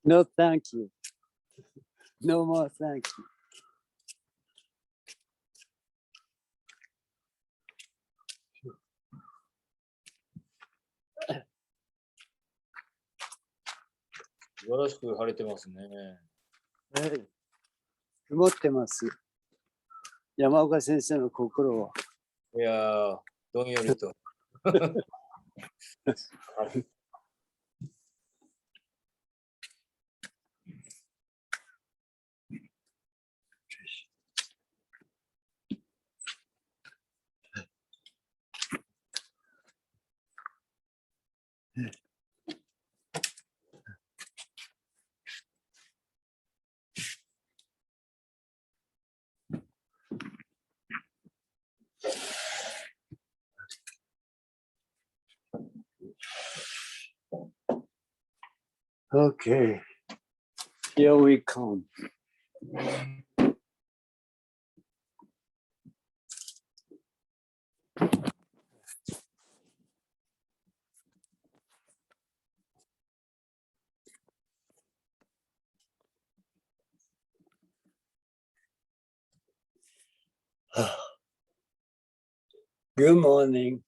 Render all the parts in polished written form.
No, thank you. No more, thank you.素晴らしく晴れてますね。はい。曇ってます。山岡先生の心を。いやー、どんよりと。Okay, here we come. Good morning,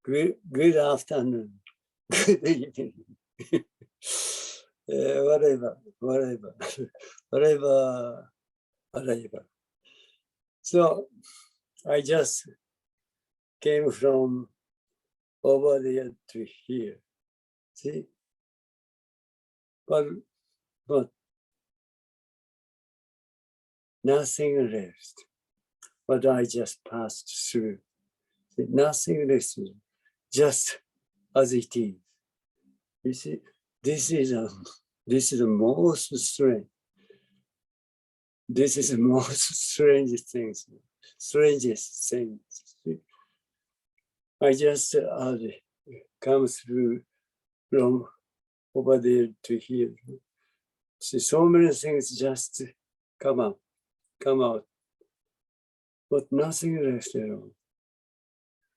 good afternoon, good evening. Whatever. So I just came from over there to here. See, but nothing left. But I just passed through. See, nothing left, just as it is. You see, this is the most strange. This is the most strangest thing. I just come through from over there to here. See, so many things just come out, but nothing left at all.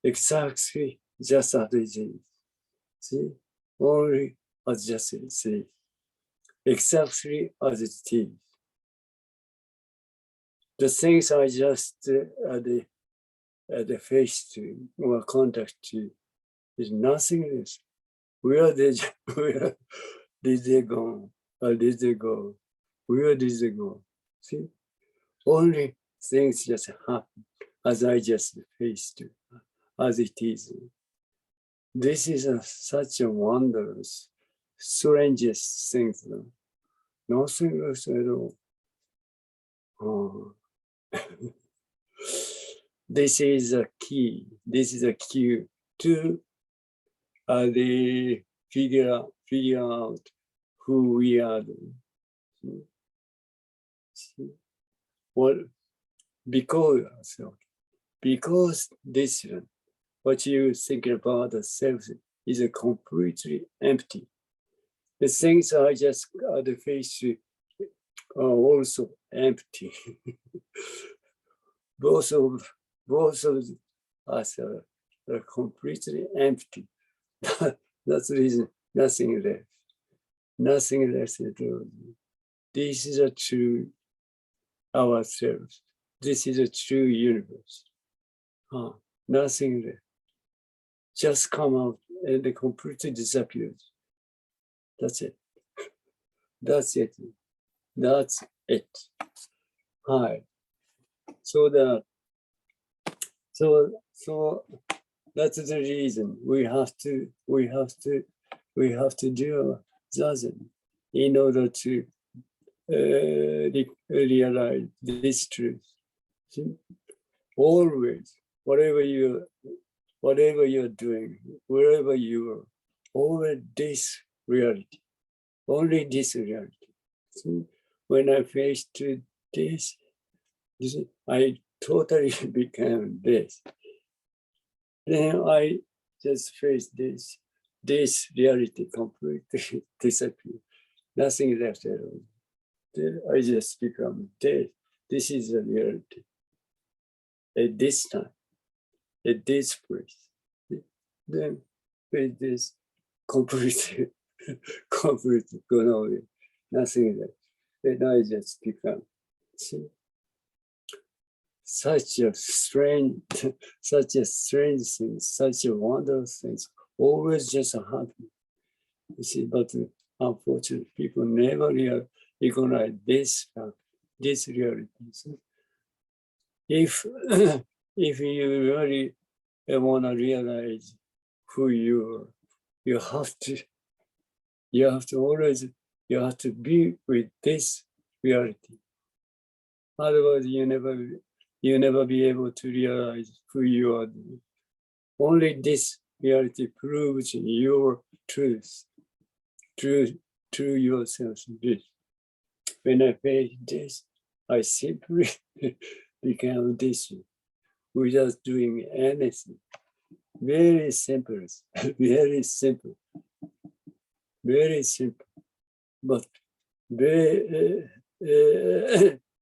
Exactly just as it is. See, only as just it is. Exactly as it is. The things I just the face to or contact to is nothing else. Where did they go? Or did they go? Where did they go? See, only things just happen as I just faced as it is. This is such a wondrous, strangest thing. Nothing else at all. Oh. This is a key. This is a cue to the figure out who we are. Well, because this what you think about the self is completely empty. The things I just the face are also empty. both of us are completely empty. That's the reason nothing left. Nothing left at all. This is a true ourselves. This is a true universe. Nothing left. Just come out and they completely disappears. That's it. That's it. That's it. Hi. So that's the reason we have to do zazen in order to realize this truth. See? Always, whatever you're doing, wherever you are, always this reality, only this reality. See? When I faced this, I totally became this. Then I just faced this reality completely disappeared. Nothing left at all. Then I just become this. This is the reality. At this time, at this place. Then with this completely gone away. nothing there. Then I just become, see, such a strange thing, such a wondrous thing, always just happen. You see, but unfortunately, people never recognize this fact, this reality. So if if you really want to realize who you are, you have to always, you have to be with this reality. Otherwise, you never be able to realize who you are. Only this reality proves your truth, true yourself. This. When I face this, I simply become this without doing anything. Very simple, very simple, very simple, but very,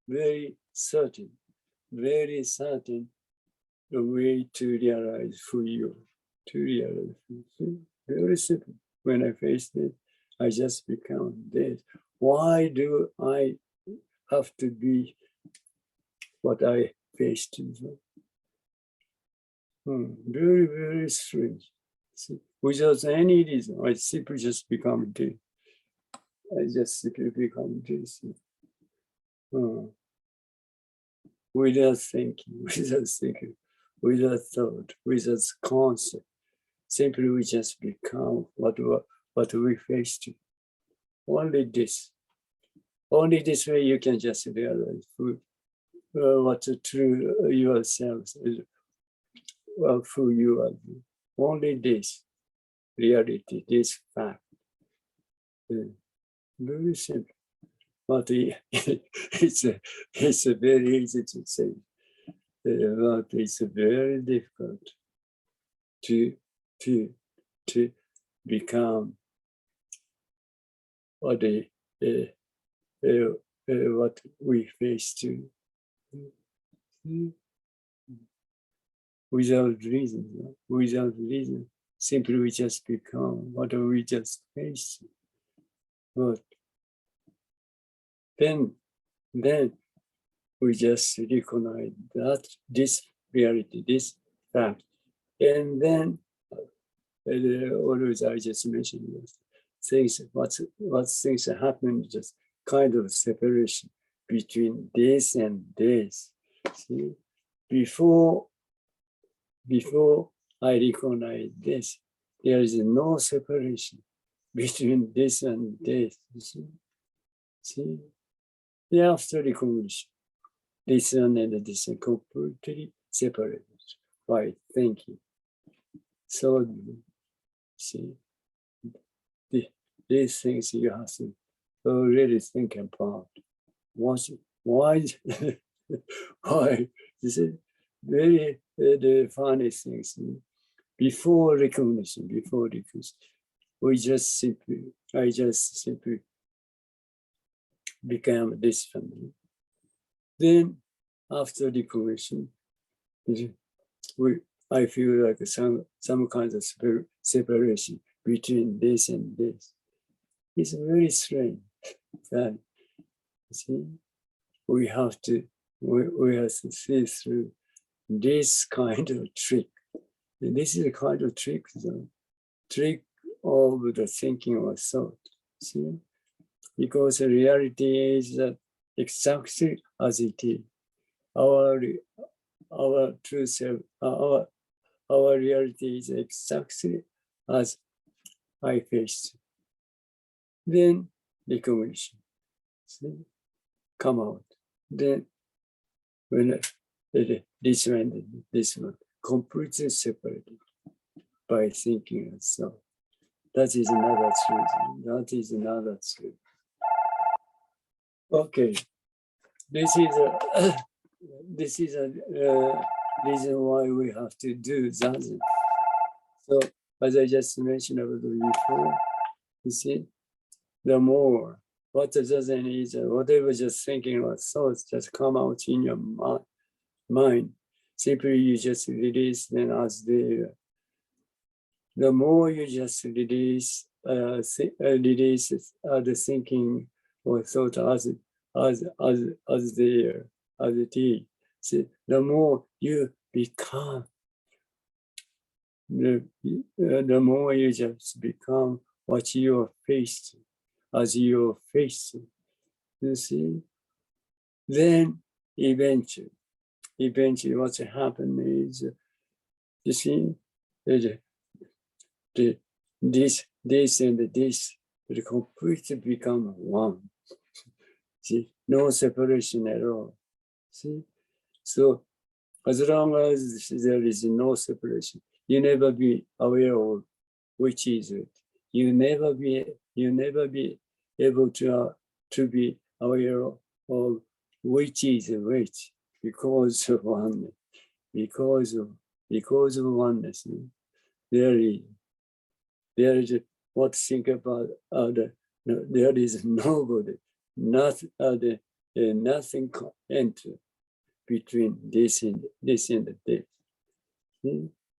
very certain way to realize who you are, to realize who you are. Very simple. When I face this, I just become this. Why do I have to be what I faced? Very, very strange. See, without any reason, I simply just become this. I just simply become this. Without thinking, without thought, without concept. Simply we just become what we faced. Only this. Only this way you can just realize what true yourself is, who you are. Only this reality, this fact. Very simple. But it's very easy to say. But it's very difficult to become what what we face to without reason. Simply we just become what we just face. But then we just recognize that this reality, this fact, and then always I just mentioned this things. What things happen? Just kind of separation between this and this. See, before I recognize this, there is no separation between this and this. See, after recognition, this one and this are completely separated by thinking. So, see, these things you have to really think about. Why? Why? This is very the funny things. Before recognition, I just simply became this family. Then after recognition, I feel like some kind of separation between this and this. It's very strange. See, we have to see through this kind of trick. And this is a kind of trick of the thinking or thought. See, because the reality is exactly as it is. Our true self, our reality is exactly as I faced. Then recognition, come out. Then when this one completely separated by thinking of self. That is another truth. Okay, this is a reason why we have to do zazen. So, as I just mentioned before, you see, the more what the zazen is, whatever just thinking or thoughts just come out in your mind. Simply you just release them as they are. The more you just release the thinking or thought as there, as it is. See, the more you become, the more you just become what you're facing, as you're facing. You see, then eventually what's happening is, you see, this and this will completely become one. See, no separation at all. See, so as long as there is no separation, you never be aware of which is it. You never be able to be aware of which is which, because of oneness. Because of oneness. There is what to think about there is nobody, nothing enter between this and this.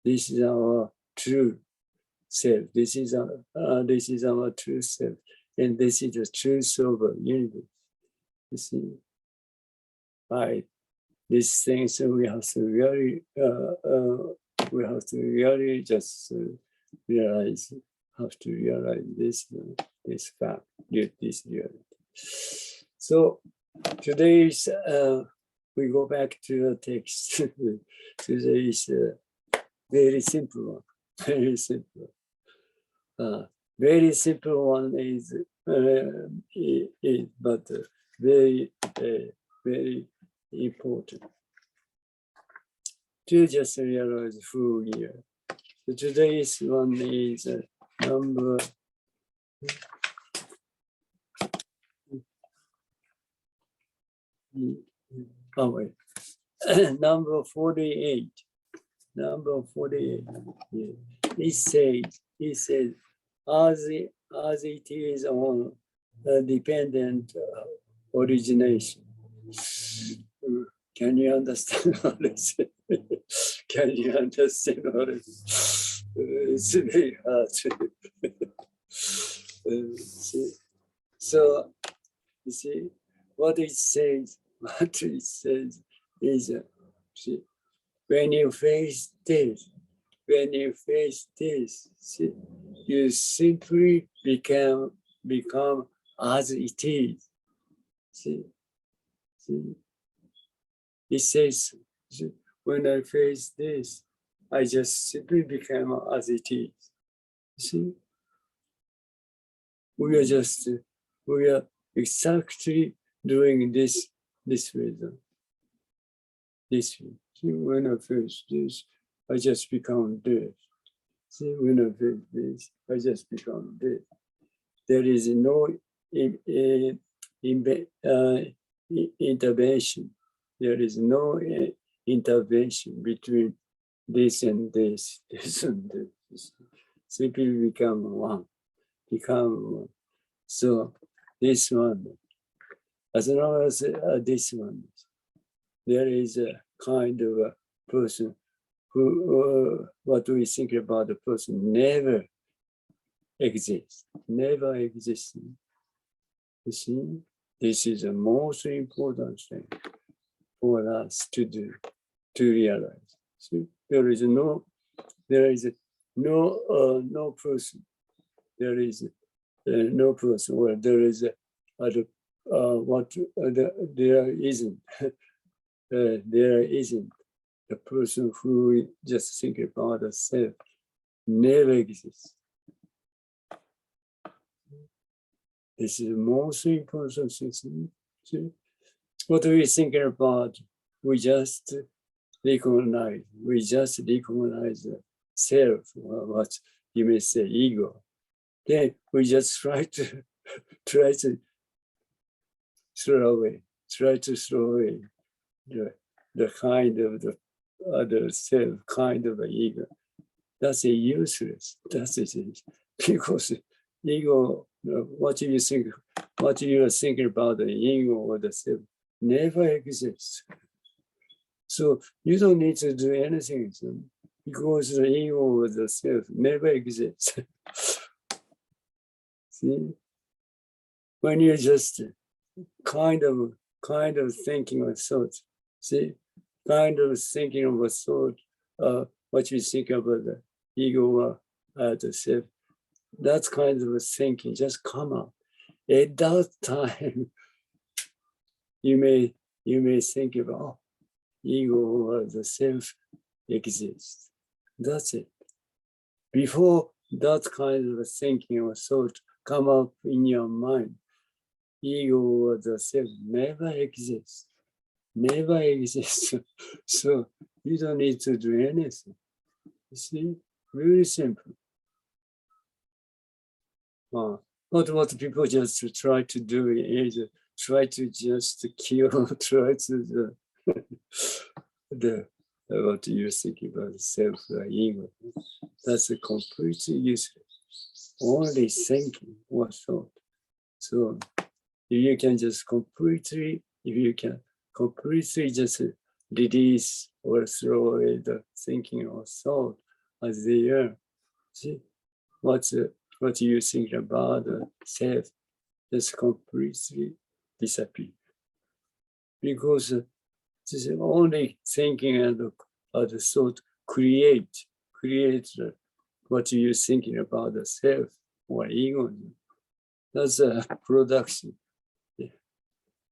This is our true self. This is our true self, and this is the truth of the universe. You see, by these things we have to really just realize. Have to realize this fact, this reality. So today's we go back to the text. Today's very simple one. Very simple. Very simple one is but very important to just realize who we are. So today's one is number number 48. Number 48. Yeah. It says, as it is on dependent origination. Can you understand what I say? Can you understand what I say? It's very hard. So, you see, what it says is, see, when you face this, see, you simply become as it is. See, it says, when I face this, I just simply become as it is. See, we are exactly doing this reason. This way. See, when I face this, I just become this. See, when I face this, I just become this. There is no intervention. There is no intervention between this and this and this. Simply become one. So this one, as long as this one, there is a kind of a person who, what we think about the person never exists. You see, this is the most important thing for us to do, to realize. See, there is no person. There is no person, or there is there isn't. There isn't. The person who just think about the self never exists. This is the most important thing. See? What we think about, we just recognize the self, or what you may say, ego. Then we just try to throw away the kind of the other self, kind of ego. That's useless. That's it. Because ego, what you are thinking about the ego or the self never exists. So you don't need to do anything because the ego or the self never exists. See? when you're just kind of thinking of thoughts, see, kind of thinking of a thought, what you think about the ego or the self, that's kind of thinking just come up. At that time, you may think about, oh, ego or the self exists. That's it. Before that kind of thinking or thought come up in your mind, ego or the self never exists. Never exists. So you don't need to do anything. You see, really simple. But what people just try to do is try to just kill, try to what you think about self or ego. That's a completely useless. Only thinking or thought. So if you can just completely just release or throw away the thinking or thought as they are, see what you think about the self just completely disappear. Because this is only thinking and the thought create what you're thinking about the self or ego. That's a production.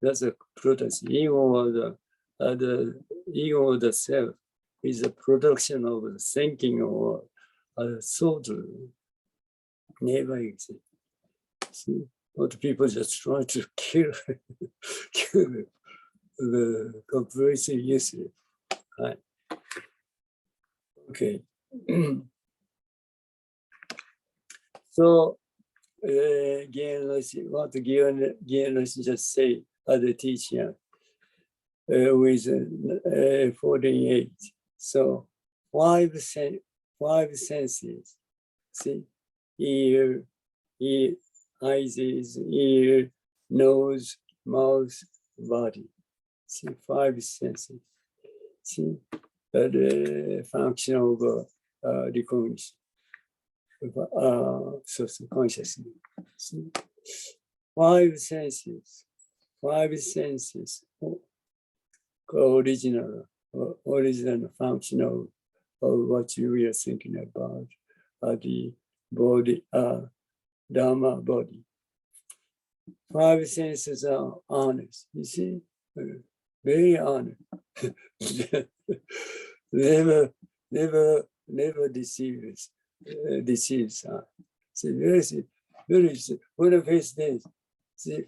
That's a production. Ego or the ego of the self is a production of the thinking or thought. Never exists. See, what people just try to kill the completely useless. Right. Okay. So, what Jinen Roshi just say as a teacher with 48. So, five senses. See, ear, eyes, ear, nose, mouth, body. See, five senses. See, the function of recognition. Consciousness. See, five senses. Original function of what you are thinking about. The body, Dharma body. Five senses are honest. You see, very honest. never deceives. See, very. When a face days, see,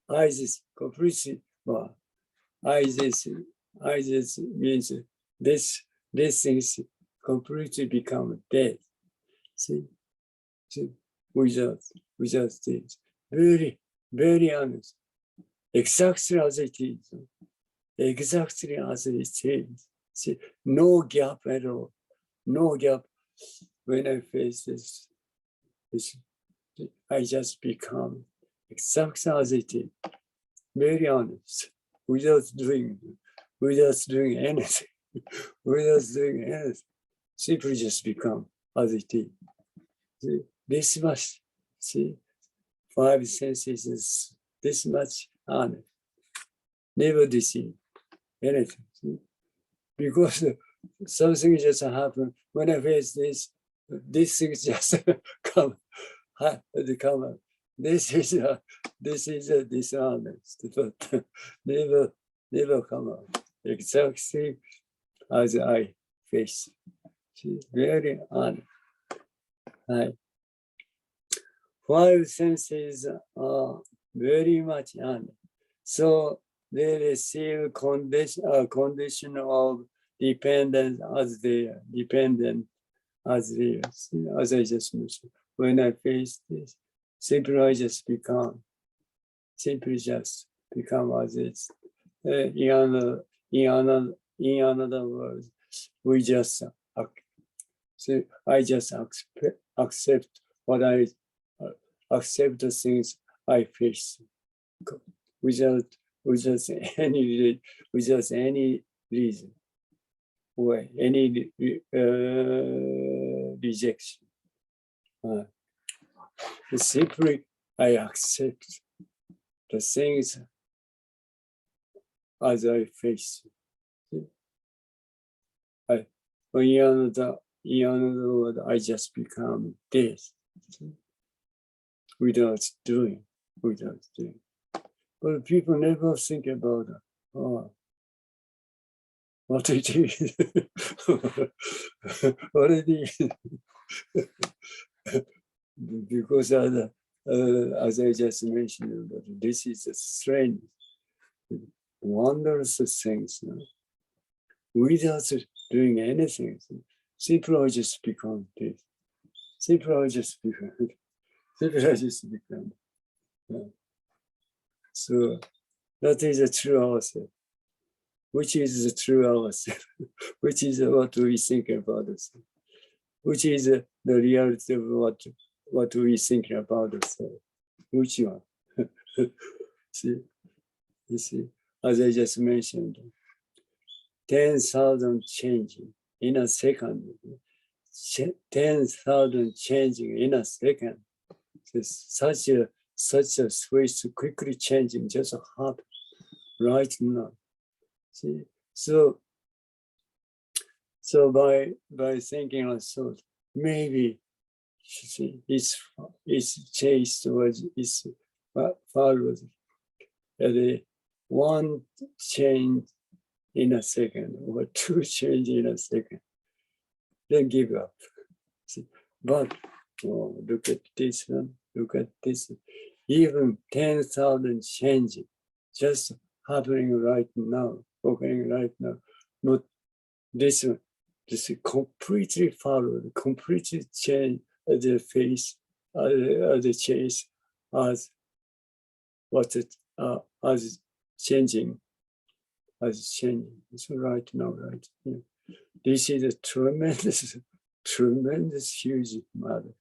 eyes is completely. Well, eyes means this things completely become dead. See, without this, very honest, exactly as it is, See, no gap at all, no gap. When I face this, I just become exactly as it is, very honest, without doing anything, simply just become as it is. See, this much, see, five senses is this much honest, never deceive anything. See? Because something just happened when I face this things just come. This is a dishonest, but never come out exactly as I face. See, very honest. Right. Five senses are very much honest. So they receive condition of dependence as they are, as I just mentioned. When I face this, simply just become as it's. In another words, we just so I just accept what I accept the things I face without any reason or any rejection. Simply I accept the things as I face. In another word, I just become this without doing. But people never think about what it is. What it is. Because as I just mentioned, this is a strange, wondrous things. Without doing anything, simply I just become this. Simply I just become. So that is a true ourself. Which is the true ourself? Which is what we think about ourselves? Which is the reality of what we think about ourselves? Which one? You see, as I just mentioned, 10,000 changing in a second. 10,000 changing in a second. Such a switch quickly changing just happen right now. See, so by thinking of thought, maybe it's chased towards it's followed the one change in a second or two change in a second, then give up. See? But look at this one, look at this one. Even 10,000 changes just happening right now, occurring right now. But this one, this is completely followed, completely change the face, the chase as what it as changing. So right now, right here. This is a tremendous, huge matter.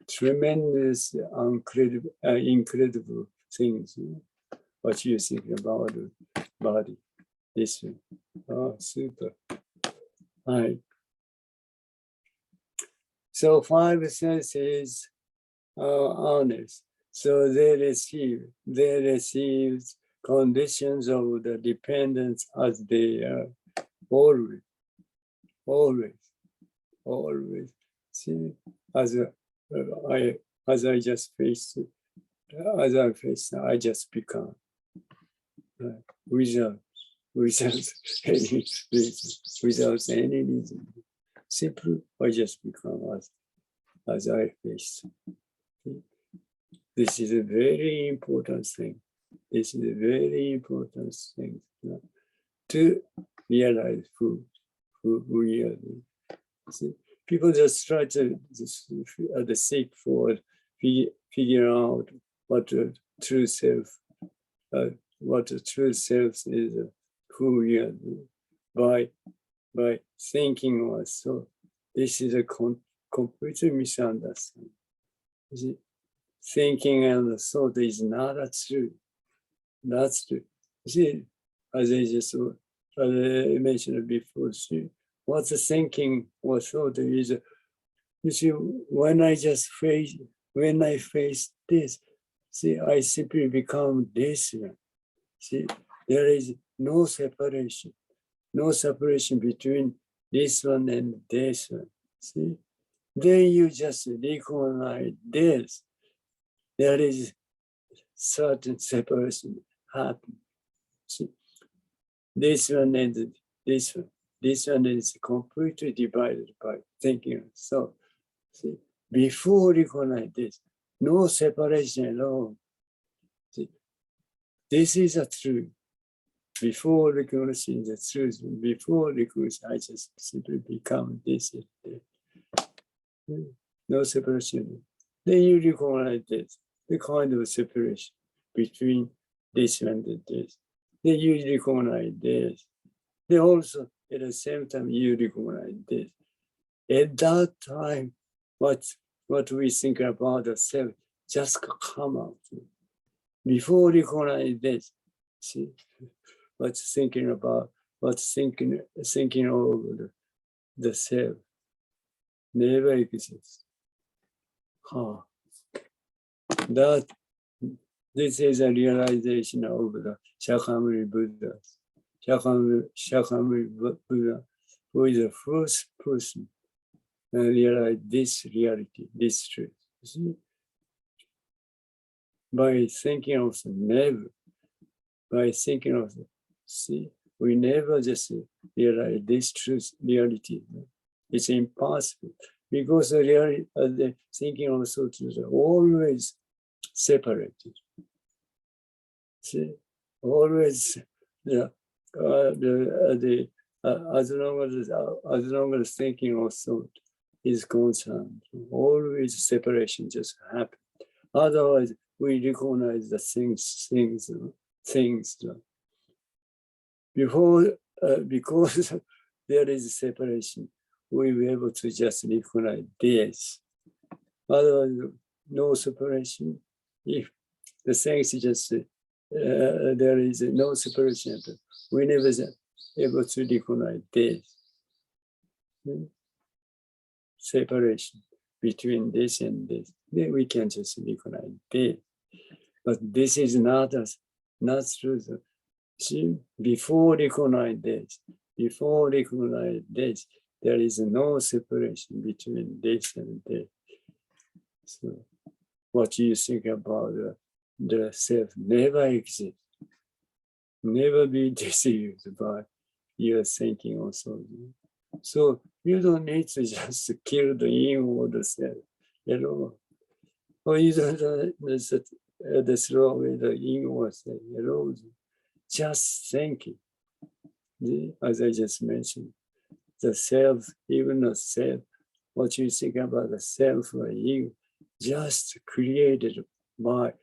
Tremendous, incredible things. What you think about the body? This one. Oh, super. Right. So 5 senses are honest. So they receive conditions of the dependence as they are always. See, as I just faced, as I faced, I just become without any reason, without any reason. Simply, I just become as I face. This is a very important thing. This is a very important thing to realize who we are. See, people just try to seek for figure out what the true self, is, who we are by thinking or so. This is a completely misunderstanding. See, thinking and thought is not true. That's true. See, as I mentioned before, see, what's the thinking or thought is, you see, when I face this, see, I simply become this one. See, there is no separation between this one and this one. See, then you just recognize this. There is certain separation happen. See, this one and this one. This one is completely divided by thinking. So, see, before recognize this, no separation alone. See, this is a truth. Before recognizing the truth, before recognizing, I just simply become this. No separation. Then you recognize this, the kind of separation between this and this. Then you recognize this. Then also, at the same time, you recognize this. At that time, what we think about ourselves just come out. Before recognize this, see, what's thinking about, what's thinking over the self never exists. That This is a realization of the Shakyamuni Buddha. Shakyamuni Buddha, who is the first person to realize this reality, this truth. See? By thinking of the never, by thinking of the, see, we never just realize this truth, reality. It's impossible because the reality, the thinking of the truth are always separated. See, always as long as thinking of thought is concerned, always separation just happens. Otherwise, we recognize the things. Before, because there is separation, we will be able to just recognize this. Otherwise, no separation. If the things just there is no separation, we never able to recognize this separation between this and this. Then we can just recognize this. But this is not true. See, before recognize this, there is no separation between this and this. So what you think about the self never exists. Never be deceived by your thinking also. So you don't need to just kill the ego or the self at all. Or you don't throw away the ego or self at all. Just thinking. As I just mentioned, the self, even the self, what you think about the self or ego, just created by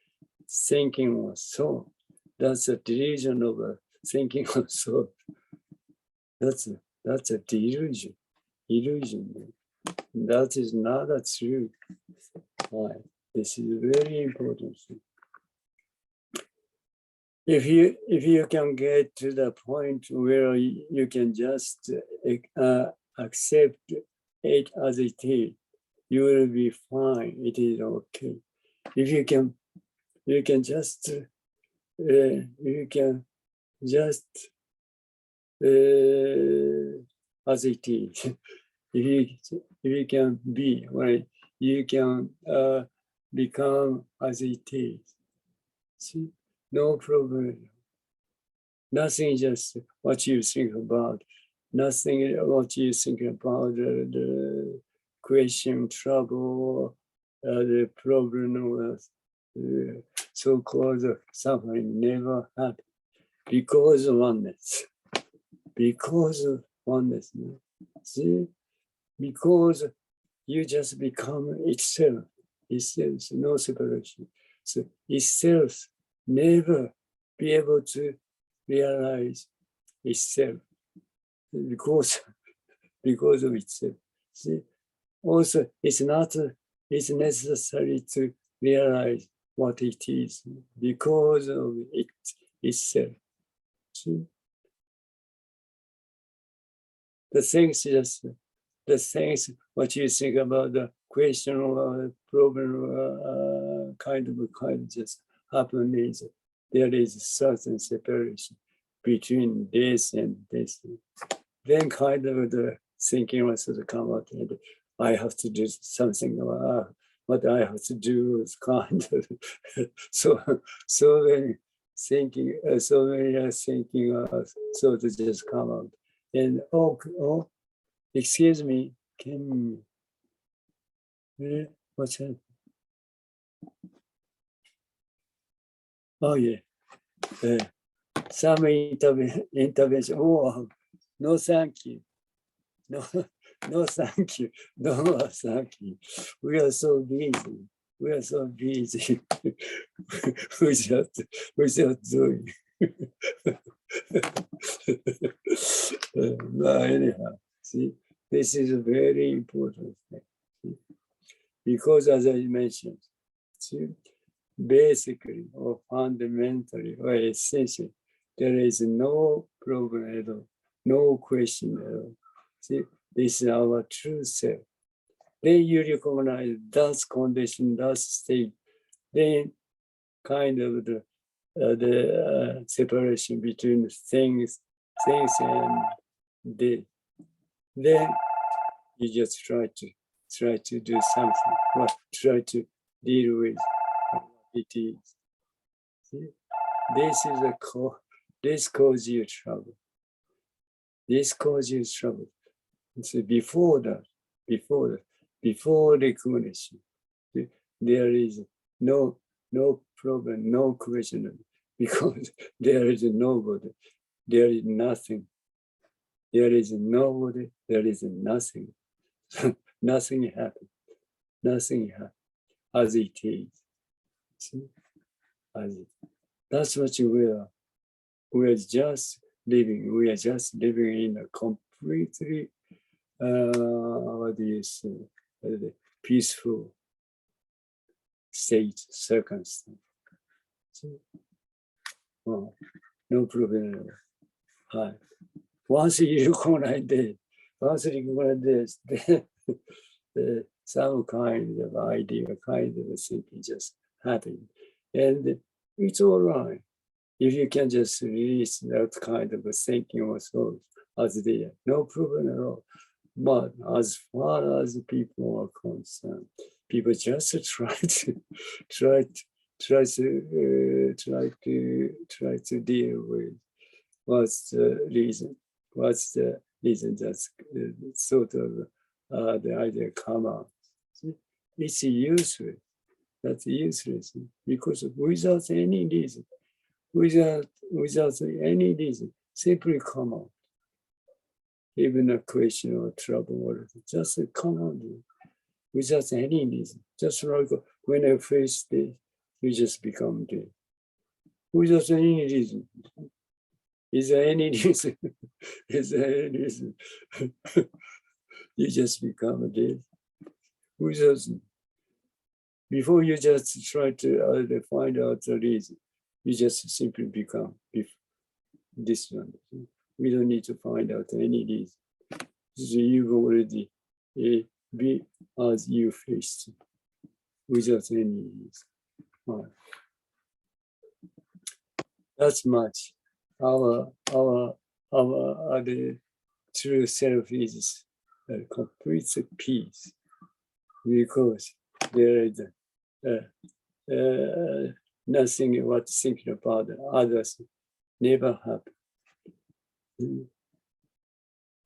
thinking of soul. That's a delusion of a thinking of soul. That's a delusion, illusion. That is not a truth. Why? This is very important. If you can get to the point where you can just accept it as it is, you will be fine. It is okay. If you can just as it is. if you can be, right, you can become as it is. See, no problem. Nothing just what you think about. Nothing what you think about the question, trouble, the problem, so-called suffering never happened because of oneness. Because of oneness. See, because you just become itself, no separation. So itself never be able to realize itself because of itself. See, also it's necessary to realize what it is because of it itself. See? The things what you think about the question or problem kind of just happen is there is a certain separation between this and this. Then kind of the thinking was to come out and I have to do something. What I have to do is kind of so many thinking, so to just come out. And excuse me, can what's that? Oh yeah, some intervention. Oh, no, thank you. No, thank you. No, thank you. We are so busy. Without doing. Anyhow, see, this is a very important thing. Because as I mentioned, see, basically or fundamentally or essentially, there is no problem at all, no question at all. See, this is our true self. Then you recognize that condition, that state, then kind of the separation between things and the. Then you just try to do something, or try to deal with what it is. See? This is a this causes you trouble. This causes you trouble. So before recognition, there is no problem, no question, because there is nobody, there is nothing. There is nobody, there is nothing. Nothing happens. Nothing happens as it is. See? As it. That's what we are. We are just living. We are just living in a completely peaceful state, circumstance. See? Oh, no problem at all. Hi. Once you recognize this, then some kind of idea, kind of thinking just happen. And it's all right. If you can just release that kind of thinking or thoughts as there, no problem at all. But as far as people are concerned, people just try to deal with what's the reason that's sort of the idea come out. It's useless. That's useless because without any reason, simply come out. Even a question or trouble or just come out without any reason. Just like when I face this, you just become dead. Without any reason. Is there any reason? Is there any reason? You just become dead. Without, before you just try to find out the reason, you just simply become this one. We don't need to find out any reason. So you've already be as you faced without any reason. Right. That's much. Our the true self is complete peace because there is nothing what thinking about others never happen.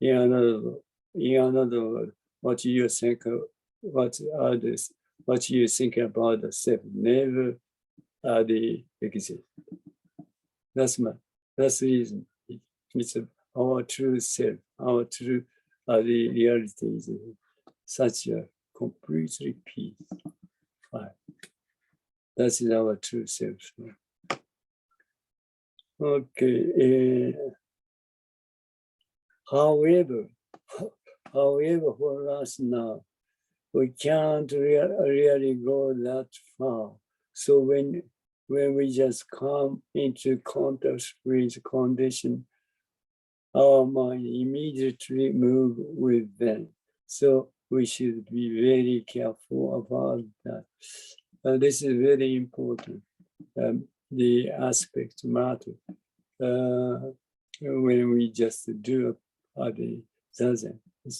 In another word, what you think about the self never exist. That's the reason. It's our true self, our true the reality is such a completely peace. Right. That is our true self. Okay. However, for us now, we can't really go that far. So when we just come into contact with condition, our mind immediately move with them. So we should be very careful about that. This is very important. The aspect matter when we just do the zazen. You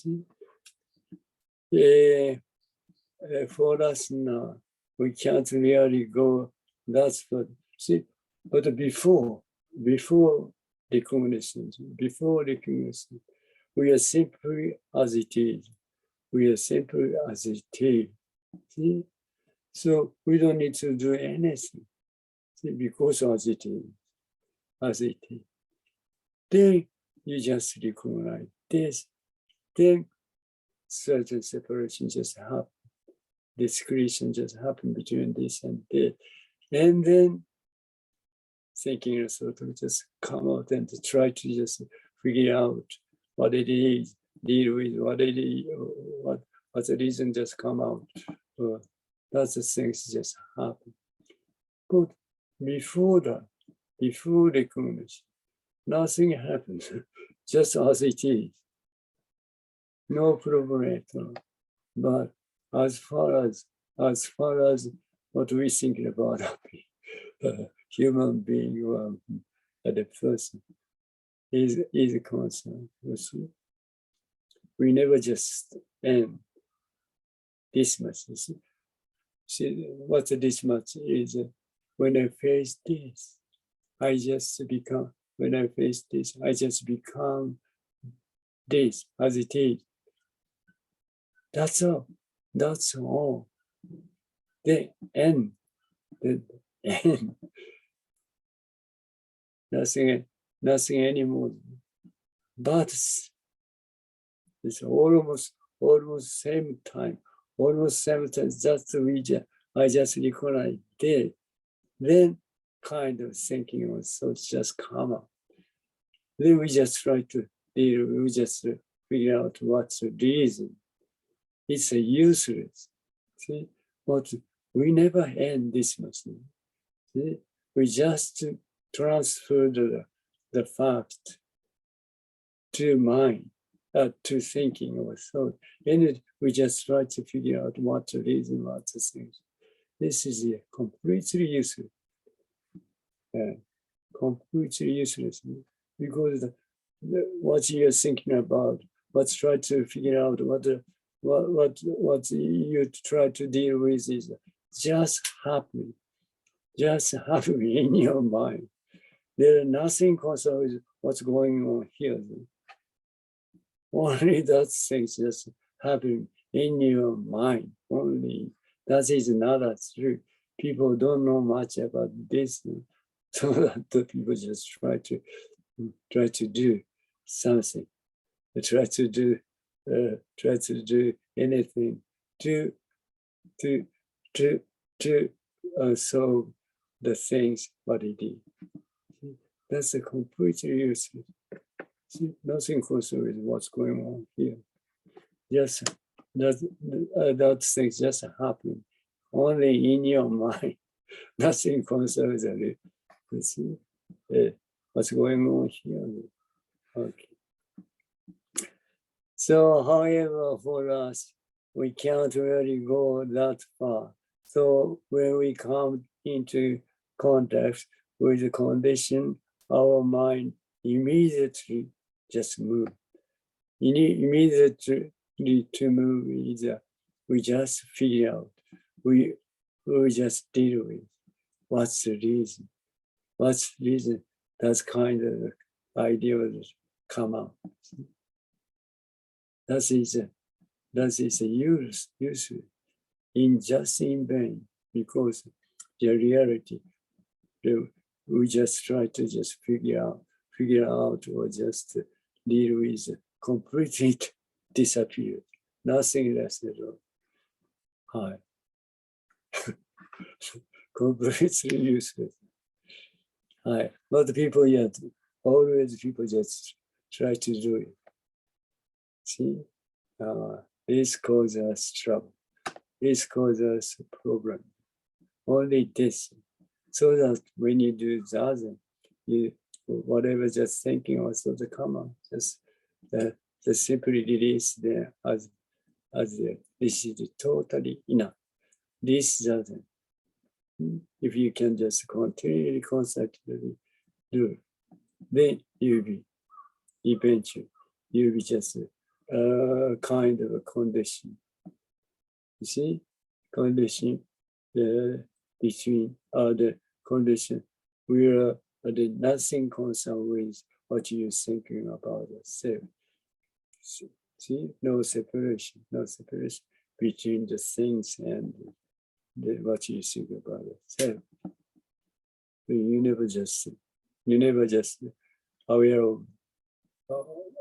see, for us now, we can't really go that far. See, but before recognition, we are simply as it is. We are simply as it is. See? So we don't need to do anything. See, because as it is. Then you just recognize this. Then certain separation just happen. Discretion just happen between this and that. And then thinking sort of just come out and to try to just figure out what it is, deal with what it is, what the reason just come out. That's the things just happen. But before that, before recognition, nothing happens, just as it is. No problem at all. But as far as what we think about happy, human being or the person is concerned. We never just end this much. See, what's this much is when I face this, I just become, when I face this, I just become this as it is. That's all. That's all. The end. The end. Nothing anymore. But it's almost same time. Almost same time. I just recognize it. Then kind of thinking also just come up. Then we just try to deal. We just figure out what's the reason. It's useless. See, but we never end this much. See, we just transfer the fact to mind, to thinking or thought. And we just try to figure out what the reason, what the things. This is completely useless. Completely useless because what you're thinking about, what's try to figure out what you try to deal with is just happening in your mind. There is nothing concerned with what's going on here. Only that thing just happening in your mind. Only that is not true. People don't know much about this, so that the people just try to do something, try to do anything to solve the things what it is. That's a completely useless. See, nothing concerned with what's going on here. Just that things just happen only in your mind. Nothing concerns it. See, what's going on here? Okay. So, however, for us, we can't really go that far. So, when we come into contact with the condition, our mind immediately just move. Immediately to move is we just figure out. We just deal with what's the reason. What's the reason? That's kind of idea that come out. That is a use just in vain because the reality we just try to just figure out or just deal with completely disappeared. Nothing less at all. Hi. Completely useless. Hi. But people yet always people just try to do it. See, this causes us trouble. This causes us a problem. Only this, so that when you do the other, you whatever just thinking also the come just simply release there as this is totally enough. This doesn't. If you can just continually constantly do it, then you'll be eventually you'll be just kind of a condition. You see, condition between the condition where nothing concerned with what you're thinking about yourself. See, no separation between the things and what you think about yourself. You never just aware of,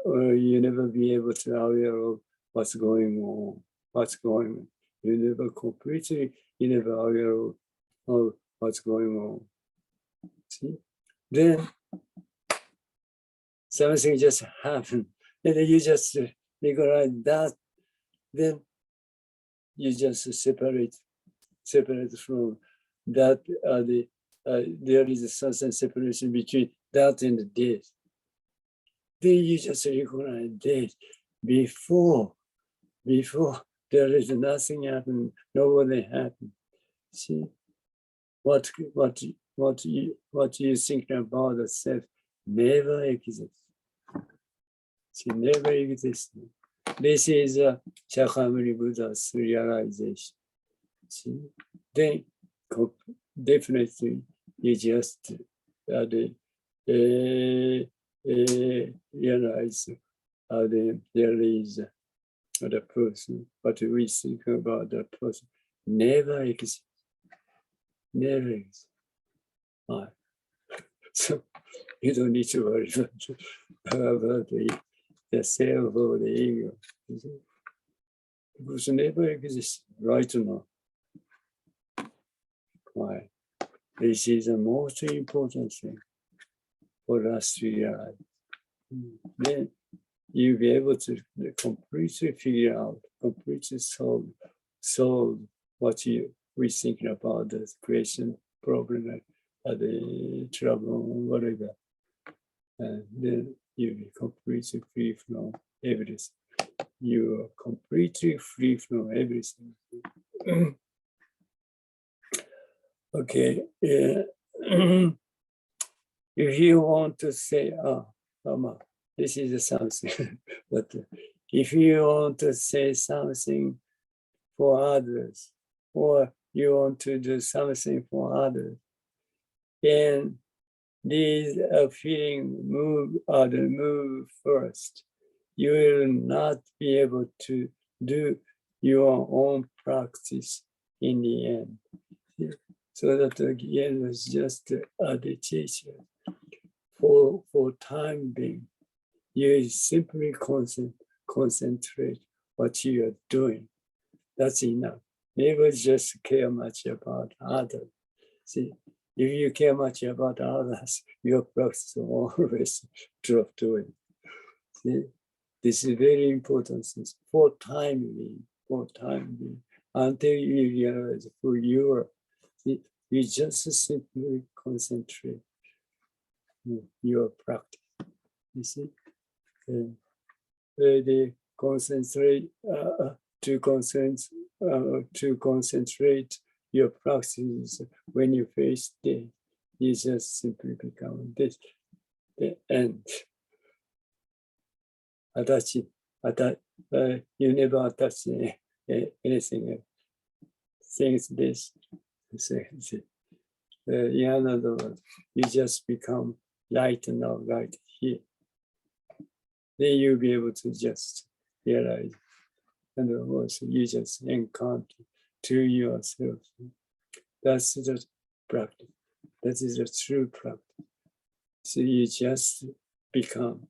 or you never be able to aware of what's going on. You never completely, you never aware of what's going on. See? Then something just happened. And then you just recognize that. Then you just separate from that. There is a certain separation between that and this. Then you just recognize this. Before there is nothing happening, nobody happened. See what what you think about the self never exists. It never exists. This is Shakyamuni Buddha's realization. See? Then definitely you just realize there is the person, what we think about the person never exists. Never exists. So you don't need to worry about the self or the ego. Because it never exists right now. Why? This is the most important thing for us to realize. Then you'll be able to completely figure out, completely solve what we thinking about the question, problem, the trouble, whatever. And then you'll be completely free from everything. You are completely free from everything. Okay. If you want to say, this is something, but if you want to say something for others, or you want to do something for others, then these feeling move first. You will not be able to do your own practice in the end. So that again was just the teacher. For time being, you simply concentrate what you are doing. That's enough. Never just care much about others. See, if you care much about others, your practice will always drop to it. See, this is very important since for time being, until you realize who you are. See, you just simply concentrate your practice. You see, they concentrate to concentrate your practice when you face death. You just simply become this, the end. You never attach anything. Things this. In other words, you just become light now, right here. Then you'll be able to just realize, and also you just encounter to yourself. That's the practice. That is the true practice. So you just become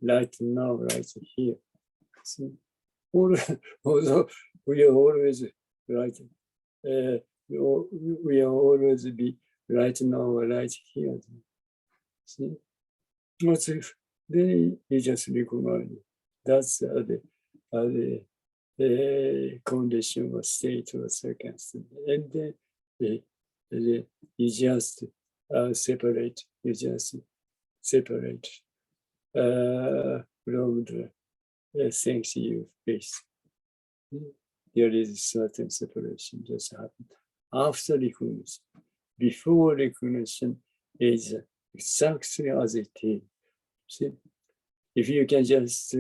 light now, right here. See, although we are always right. We are always be right now, right here. See, what's if then you just recognize that's the condition or state or circumstance, and then you just separate. You just separate from the things you face. There is certain separation just happen after recognition. Before recognition is exactly as it is. See, if you can just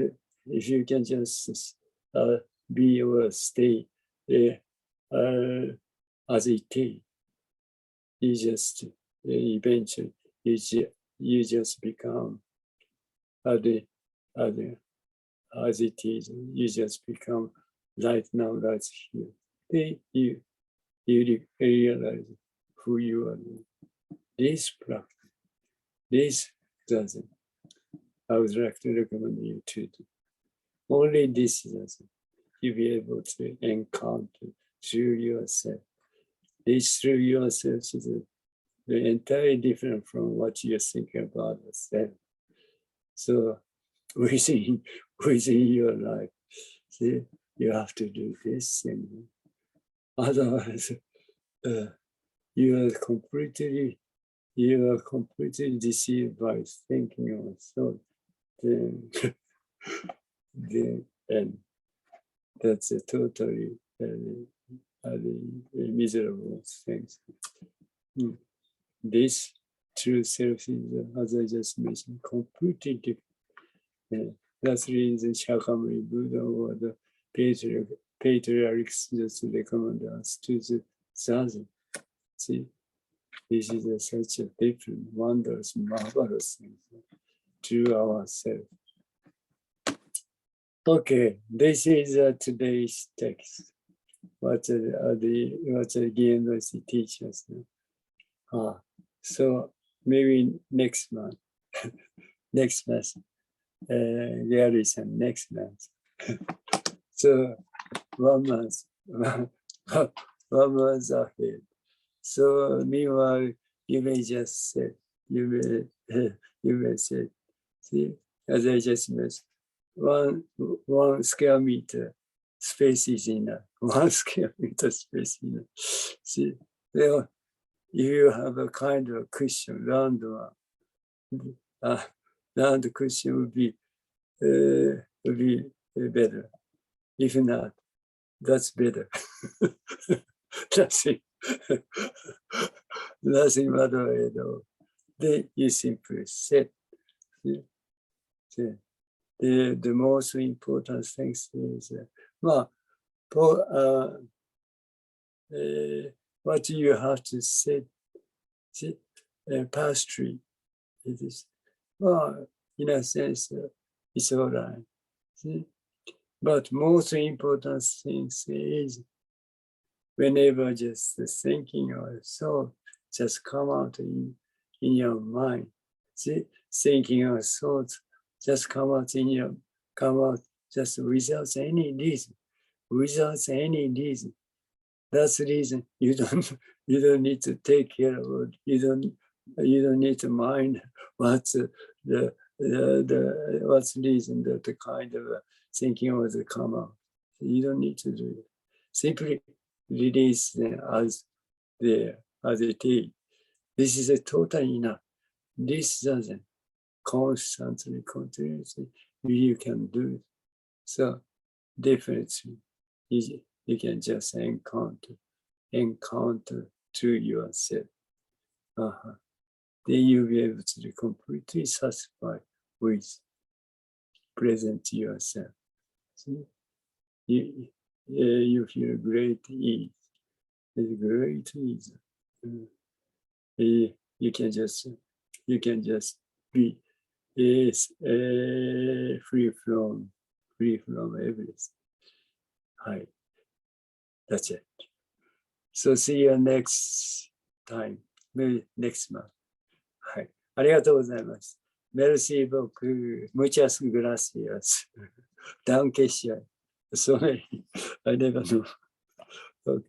be or stay as it is, you just eventually you just become as it is. You just become right now, right here. Then you realize who you are. This practice, this doesn't. I would like to recommend you to do. Only this doesn't. You'll be able to encounter through yourself. This through yourself is entirely different from what you're thinking about yourself. So within your life, see, you have to do this thing. Otherwise, you are completely deceived by thinking of thought. And that's a totally miserable thing. This true self is, as I just mentioned, completely different. That's the reason Shakyamuni Buddha or the patriarchs just recommend us to the Zazen. See, this is such a different, wondrous, marvelous thing to ourselves. Okay, this is today's text. What Jinen Roshi teaches. So maybe next month, next month, Gary-san, next month. So 1 month, 1 month ahead. So meanwhile, you may just say, you may say, see, as I just mentioned, one square meter space is enough. 1 square meter space enough. See, well, you have a kind of cushion, round one. Round cushion would be better. If not, that's better. Nothing, nothing matter at all. Then you simply sit. The most important thing is, what you have to say, pastry, it is, in a sense, it's all right. See? But most important thing is, whenever just the thinking or thought just come out in your mind, see, thinking or thoughts just come out just without any reason, That's the reason you don't need to take care of it. You don't need to mind what's the reason that the kind of thinking was come out. You don't need to do it. Simply release them as it is. This is totally enough. This doesn't constantly, continuously, you can do it. So definitely, you can just encounter to yourself. Then you'll be able to be completely satisfied with present yourself. See? You feel great ease. It's great ease. You can just be free from everything. Hi. That's it. So see you next time. Maybe next month. はい。ありがとうございます。Merci beaucoup. Muchas gracias. Danke schön. Sorry. I never know. Okay.